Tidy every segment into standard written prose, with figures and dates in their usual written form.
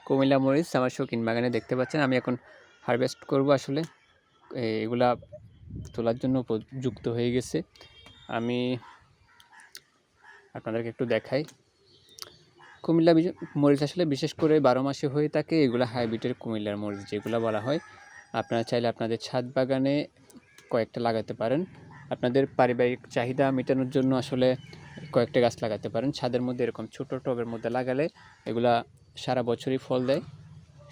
কুমিল্লা মরিচ আমার শৌখিন বাগানে দেখতে পাচ্ছেন। আমি এখন হারভেস্ট করব। আসলে এগুলা তোলার জন্য উপযুক্ত হয়ে গেছে। আমি আপনাদেরকে একটু দেখাই। কুমিল্লা মরিচ আসলে বিশেষ করে 12 মাসে হয়ে থাকে। এগুলো হাইব্রিডের কুমিল্লার মরিচ যেগুলো বলা হয়। আপনারা চাইলে আপনাদের ছাদ বাগানে কয়েকটা লাগাতে পারেন। আপনাদের পারিবারিক চাহিদা মেটানোর জন্য আসলে কয়েকটা গাছ লাগাতে পারেন। ছাদের মধ্যে এরকম ছোট টবের মধ্যে লাগালে এগুলা সারা বছরই ফল দেয়।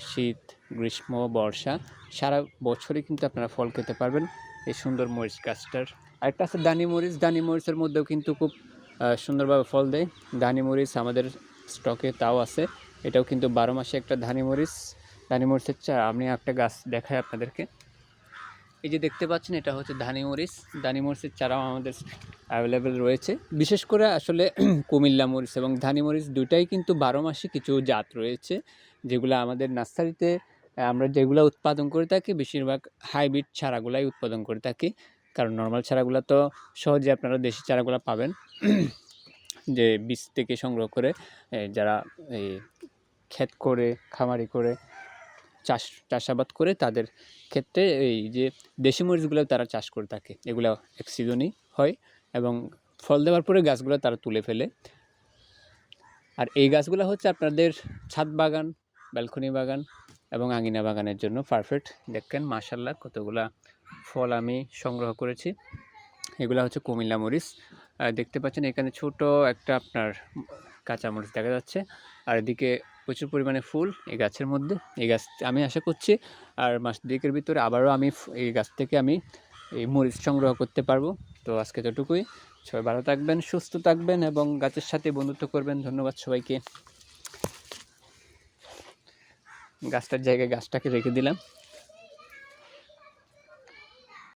শীত, গ্রীষ্ম, বর্ষা সারা বছরই কিন্তু আপনারা ফল খেতে পারবেন এই সুন্দর মরিচ গাছটার। আরেকটা আছে দানি মরিচ। দানি মরিচের মধ্যেও কিন্তু খুব সুন্দরভাবে ফল দেয়। দানি মরিচ আমাদের স্টকে তাও আছে। এটাও কিন্তু 12 মাসে একটা দানি মরিচ। দানি মরিচের আমি একটা গাছ দেখাই আপনাদেরকে। এই যে দেখতে পাচ্ছেন, এটা হচ্ছে দানি মরিচ। দানি মরিচের চারাও আমাদের অ্যাভেলেবেল রয়েছে। বিশেষ করে আসলে কুমিল্লা মরিচ এবং দানি মরিচ দুটাই কিন্তু 12 মাসে কিছু জাত রয়েছে, যেগুলো আমাদের নার্সারিতে আমরা যেগুলো উৎপাদন করে থাকি বেশিরভাগ হাইব্রিড চারাগুলাই উৎপাদন করে থাকি। কারণ নর্মাল চারাগুলো তো সহজে আপনারা দেশি চারাগুলো পাবেন, যে বীজ থেকে সংগ্রহ করে যারা এই ক্ষেত করে, খামারি করে, চাষাবাদ করে তাদের ক্ষেত্রে এই যে দেশি মরিচগুলো তারা চাষ করে থাকে। এগুলো এক সিজনই হয় এবং ফল দেওয়ার পরে গাছগুলো তারা তুলে ফেলে। আর এই গাছগুলো হচ্ছে আপনাদের ছাদ বাগান, ব্যালকনি বাগান এবং আঙিনা বাগানের জন্য পারফেক্ট। দেখেন মাশাআল্লাহ কতগুলা ফল আমি সংগ্রহ করেছি। এগুলো হচ্ছে কুমিল্লা মরিচ। দেখতে পাচ্ছেন এখানে ছোট একটা আপনার কাঁচা মরিচ দেখা যাচ্ছে। আর এদিকে প্রচুর পরিমাণে ফুল এই গাছের মধ্যে। এই গাছ আমি আশা করছি আর মাস দুয়েকের ভিতরে আবারও আমি এই গাছ থেকে আমি এই মরিচ সংগ্রহ করতে পারবো। তো আজকে এতটুকুই। সবাই ভালো থাকবেন, সুস্থ থাকবেন এবং গাছের সাথে বন্ধুত্ব করবেন। ধন্যবাদ সবাইকে। গাছটার জায়গায় গাছটাকে রেখে দিলাম।